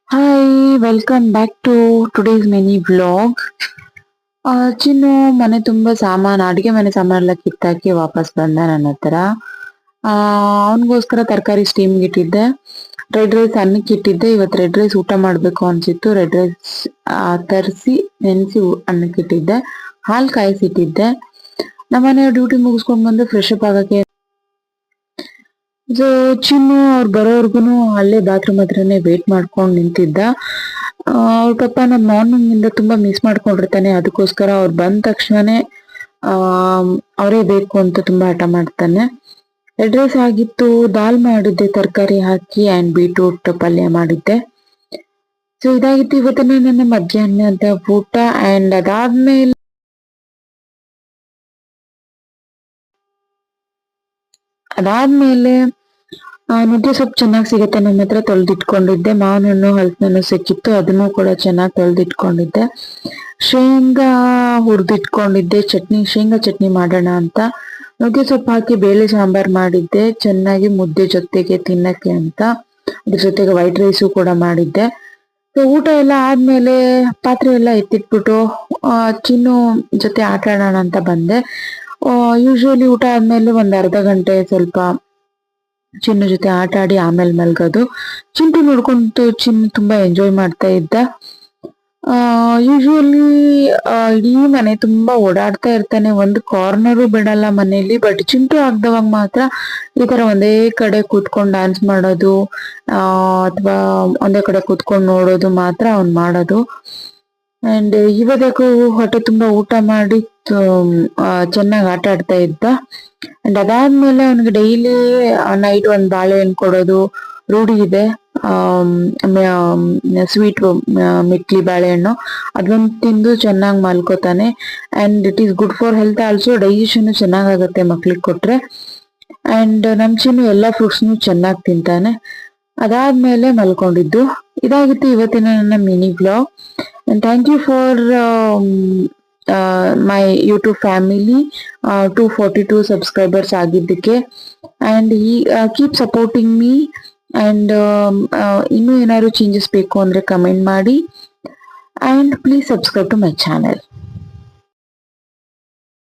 Hi, welcome back to today's mini vlog. ಚಿನ್ನು ಮನೆ ತುಂಬಾ ಸಾಮಾನು ಅಡಿಗೆ ಮನೆ ಸಾಮಾನೆಲ್ಲ ಕಿತ್ತಾಕಿ ವಾಪಸ್ ಬಂದ ನನ್ನ ಹತ್ರ. ಅವನಿಗೋಸ್ಕರ ತರಕಾರಿ ಸ್ಟೀಮ್ಗೆ ಇಟ್ಟಿದ್ದೆ. ರೆಡ್ ರೈಸ್ ಅನ್ನಕ್ಕೆ ಇಟ್ಟಿದ್ದೆ. ಇವತ್ತು ರೆಡ್ ರೈಸ್ ಊಟ ಮಾಡ್ಬೇಕು ಅನ್ಸಿತ್ತು. ರೆಡ್ ರೈಸ್ ತರಿಸಿ ನೆನೆಸಿ ಅನ್ನಕ್ಕೆ ಇಟ್ಟಿದ್ದೆ. ಹಾಲು ಕಾಯಿಸಿಟ್ಟಿದ್ದೆ. ನಮ್ಮನೆ ಡ್ಯೂಟಿ ಮುಗಿಸ್ಕೊಂಡ್ ಬಂದು ಫ್ರೆಶ್ ಅಪ್ ಆಗಕ್ಕೆ ಸೊ ಚಿನ್ನು ಅವ್ರು ಬರೋವರ್ಗುನು ಅಲ್ಲೇ ಬಾತ್ರೂಮ್ ಹತ್ರನೇ ವೇಟ್ ಮಾಡ್ಕೊಂಡು ನಿಂತಿದ್ದ. ಅವ್ರ ಪಪ್ಪ ನಮ್ ಮಾರ್ನಿಂಗ್ ಇಂದ ತುಂಬಾ ಮಿಸ್ ಮಾಡ್ಕೊಂಡಿರ್ತಾನೆ. ಅದಕ್ಕೋಸ್ಕರ ಅವ್ರು ಬಂದ ತಕ್ಷಣನೇ ಅವರೇ ಬೇಕು ಅಂತ ತುಂಬಾ ಹಠ ಮಾಡ್ತಾನೆ. ರೆಡ್ ರೈಸ್ ಆಗಿತ್ತು, ದಾಲ್ ಮಾಡಿದ್ದೆ ತರಕಾರಿ ಹಾಕಿ ಅಂಡ್ ಬೀಟ್ರೂಟ್ ಪಲ್ಯ ಮಾಡಿದ್ದೆ. ಸೊ ಇದಾಗಿತ್ತು ಇವತ್ತಿನ ನನ್ನ ಮಧ್ಯಾಹ್ನದ ಊಟ. ಅಂಡ್ ಅದಾದ್ಮೇಲೆ ನುಗ್ಗೆ ಸೊಪ್ಪು ಚೆನ್ನಾಗಿ ಸಿಗುತ್ತೆ ನಮ್ಮ ಹತ್ರ, ತೊಳೆದಿಟ್ಕೊಂಡಿದ್ದೆ. ಮಾವಿನ ಹಣ್ಣು ಹಲಸಿನ ಸಿಕ್ಕಿತ್ತು, ಅದನ್ನು ಕೂಡ ಚೆನ್ನಾಗಿ ತೊಳೆದಿಟ್ಕೊಂಡಿದ್ದೆ. ಶೇಂಗಾ ಹುರಿದಿಟ್ಕೊಂಡಿದ್ದೆ, ಶೇಂಗಾ ಚಟ್ನಿ ಮಾಡೋಣ ಅಂತ. ನುಗ್ಗೆ ಸೊಪ್ಪು ಹಾಕಿ ಬೇಳೆ ಸಾಂಬಾರ್ ಮಾಡಿದ್ದೆ, ಚೆನ್ನಾಗಿ ಮುದ್ದೆ ಜೊತೆಗೆ ತಿನ್ನಕ್ಕೆ ಅಂತ. ಅದ್ರ ಜೊತೆಗೆ ವೈಟ್ ರೈಸು ಕೂಡ ಮಾಡಿದ್ದೆ. ಊಟ ಎಲ್ಲ ಆದ್ಮೇಲೆ ಪಾತ್ರೆ ಎಲ್ಲ ಎತ್ತಿಟ್ಬಿಟ್ಟು ಚಿನ್ನು ಜೊತೆ ಆಟ ಆಡೋಣ ಅಂತ ಬಂದೆ. ಯೂಶುವಲಿ ಊಟ ಆದ್ಮೇಲೆ ಒಂದ್ ಅರ್ಧ ಗಂಟೆ ಸ್ವಲ್ಪ ಚಿನ್ನು ಜೊತೆ ಆಟ ಆಡಿ ಆಮೇಲೆ ಮಲ್ಗೋದು. ಚಿಂಟು ನೋಡ್ಕೊಂಡು ಚಿನ್ನು ತುಂಬಾ ಎಂಜಾಯ್ ಮಾಡ್ತಾ ಇದ್ದ. ಯೂಶುವಲಿ ಇಡೀ ಮನೆ ತುಂಬಾ ಓಡಾಡ್ತಾ ಇರ್ತಾನೆ, ಒಂದು ಕಾರ್ನರು ಬಿಡಲ್ಲ ಮನೆಯಲ್ಲಿ. ಬಟ್ ಚಿಂಟು ಆಗ್ದವಾಗ ಮಾತ್ರ ಈ ತರ ಒಂದೇ ಕಡೆ ಕೂತ್ಕೊಂಡು ಡಾನ್ಸ್ ಮಾಡೋದು, ಅಥವಾ ಒಂದೇ ಕಡೆ ಕೂತ್ಕೊಂಡು ನೋಡೋದು ಮಾತ್ರ ಅವ್ನ್ ಮಾಡೋದು. ಅಂಡ್ ಇವತ್ತಕ್ಕೂ ಹೊಟ್ಟೆ ತುಂಬಾ ಊಟ ಮಾಡಿ ಚೆನ್ನಾಗಿ ಆಟ ಆಡ್ತಾ ಇದ್ದ. ಅಂಡ್ ಅದಾದ್ಮೇಲೆ ಅವನಿಗೆ ಡೈಲಿ ನೈಟ್ ಒಂದ್ ಬಾಳೆಹಣ್ಣು ಕೊಡೋದು ರೂಢಿ ಇದೆ. ಸ್ವೀಟ್ ಮಿಕ್ಲಿ ಬಾಳೆಹಣ್ಣು ಅದೊಂದು ತಿಂದು ಚೆನ್ನಾಗಿ ಮಲ್ಕೋತಾನೆ. And it is good for health also. Digestion ಚೆನ್ನಾಗಾಗತ್ತೆ ಮಕ್ಳಿಗೆ ಕೊಟ್ರೆ. ಅಂಡ್ ನಮ್ ಚಿನ್ನು ಎಲ್ಲಾ ಫ್ರೂಟ್ಸ್ನು ಚೆನ್ನಾಗಿ ತಿಂತಾನೆ. ಅದಾದ್ಮೇಲೆ ಮಲ್ಕೊಂಡಿದ್ದು. ಇದಾಗಿತ್ತು ಇವತ್ತಿನ ನನ್ನ mini blog. and thank you for my YouTube family 242 subscribers ಆಗಿದ್ದಕ್ಕೆ. and keep supporting me. and ಇನ್ನೂ ಏನಾದ್ರು ಚೇಂಜಸ್ ಬೇಕು ಅಂದ್ರೆ ಕಮೆಂಟ್ ಮಾಡಿ. and please subscribe to my channel.